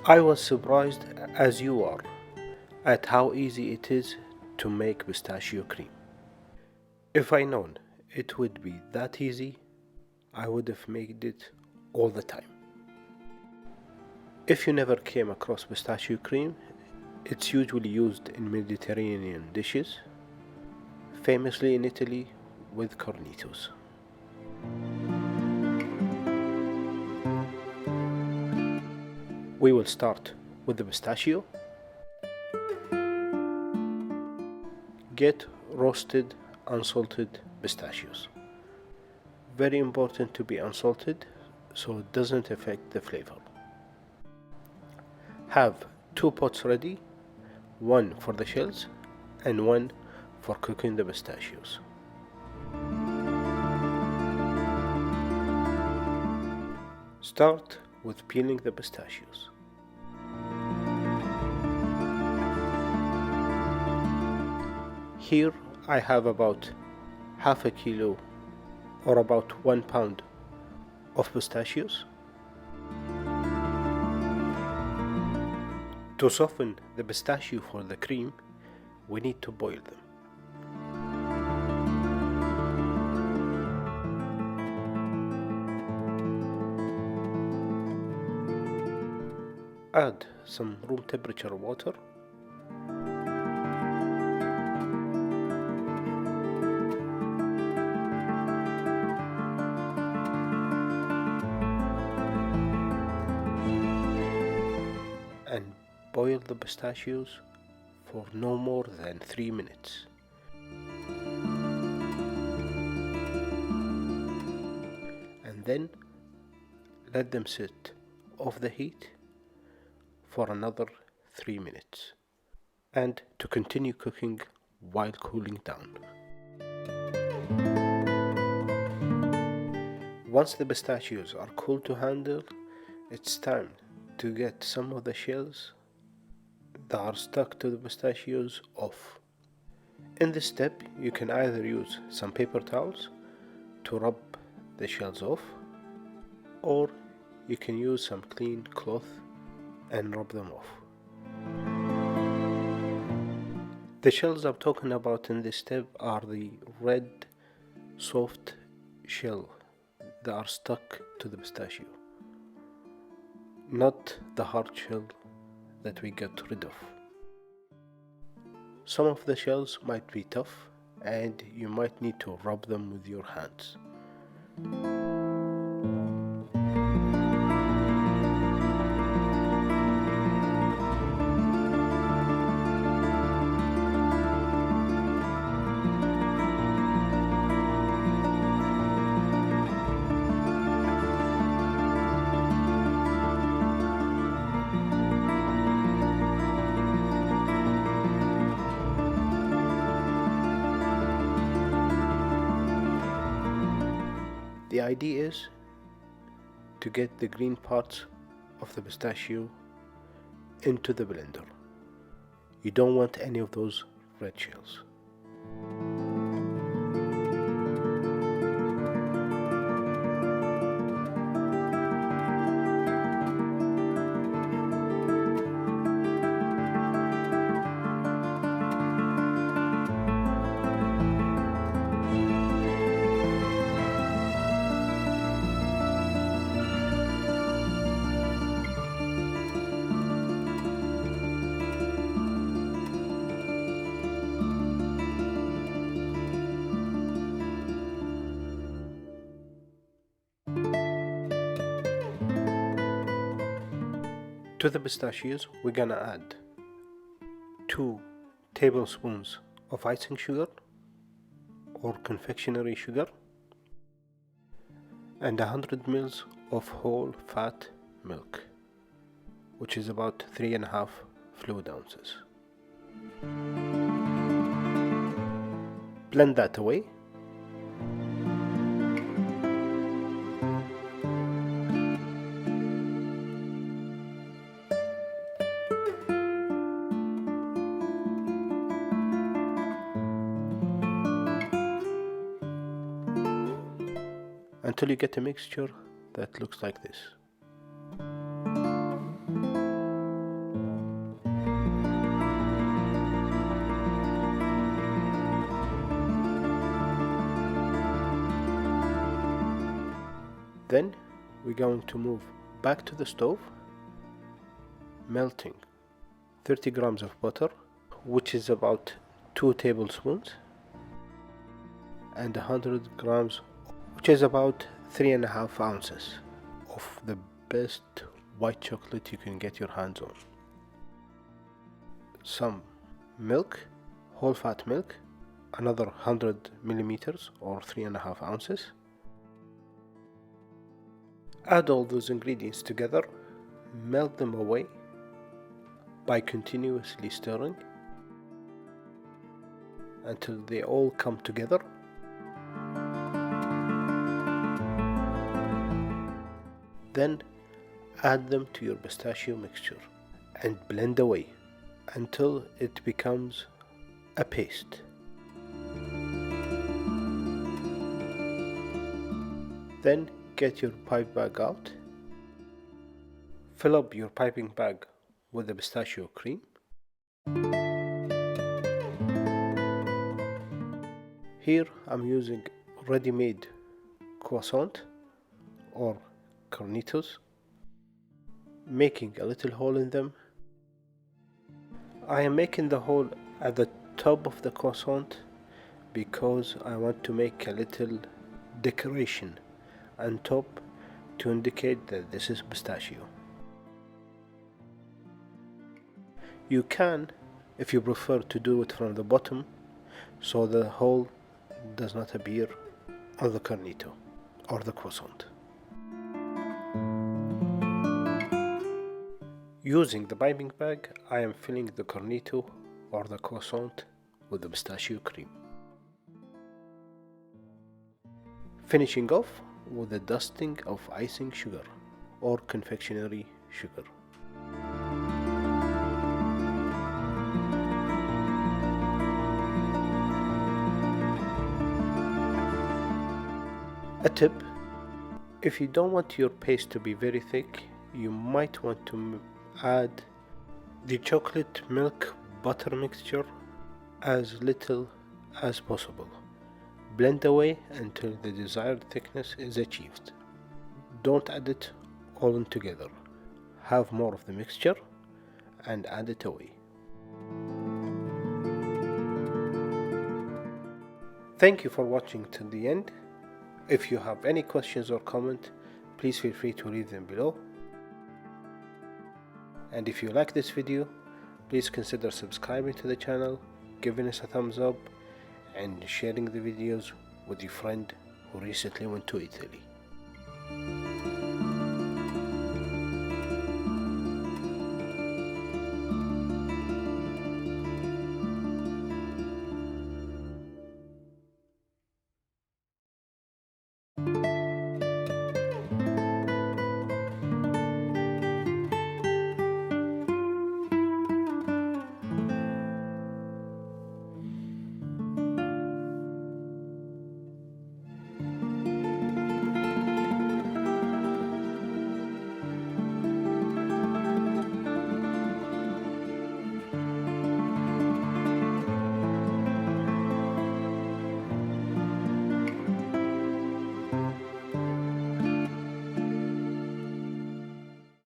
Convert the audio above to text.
I was surprised, as you are, at how easy it is to make pistachio cream. If I known it would be that easy, I would have made it all the time. If you never came across pistachio cream, it's usually used in Mediterranean dishes, famously in Italy with cornettos. We will start with the pistachio. Get roasted, unsalted pistachios. Very important to be unsalted so it doesn't affect the flavor. Have two pots ready, one for the shells and one for cooking the pistachios. Start with peeling the pistachios. Here I have about half a kilo or about 1 pound of pistachios. To soften the pistachio for the cream, we need to boil them. Add some room temperature water. And boil the pistachios for no more than 3 minutes. And then let them sit off the heat for another 3 minutes, and to continue cooking while cooling down. Once the pistachios are cool to handle, it's time to get some of the shells that are stuck to the pistachios off. In this step, you can either use some paper towels to rub the shells off, or you can use some clean cloth and rub them off. The shells I'm talking about in this step are the red, soft shell that are stuck to the pistachio, not the hard shell that we got rid of. Some of the shells might be tough and you might need to rub them with your hands. The idea is to get the green parts of the pistachio into the blender. You don't want any of those red shells. To the pistachios, we're gonna add 2 tablespoons of icing sugar or confectionery sugar and 100 ml of whole fat milk, which is about 3.5 fluid ounces. Blend that away. Until you get a mixture that looks like this. we're going to move back to the stove, melting 30 grams of butter, which is about 2 tablespoons, and 100 grams, which is about 3.5 ounces of the best white chocolate you can get your hands on. Some milk, whole fat milk, another 100 milliliters or 3.5 ounces. Add all those ingredients together, melt them away by continuously stirring until they all come together. Then add them to your pistachio mixture and blend away until it becomes a paste. Then get your pipe bag out, fill up your piping bag with the pistachio cream. Here I'm using ready-made croissant or cornettos, making a little hole in them. I am making the hole at the top of the croissant because I want to make a little decoration on top to indicate that this is pistachio. You can, if you prefer, to do it from the bottom so the hole does not appear on the cornetto or the croissant. Using the piping bag, I am filling the cornetto or the croissant with the pistachio cream. Finishing off with a dusting of icing sugar or confectionery sugar. A tip: if you don't want your paste to be very thick, you might want to add the chocolate milk butter mixture as little as possible. Blend away until the desired thickness is achieved. Don't add it all in together. Have more of the mixture and add it away. Thank you for watching till the end. If you have any questions or comment, please feel free to leave them below. And if you like this video, please consider subscribing to the channel, giving us a thumbs up, and sharing the videos with your friend who recently went to Italy.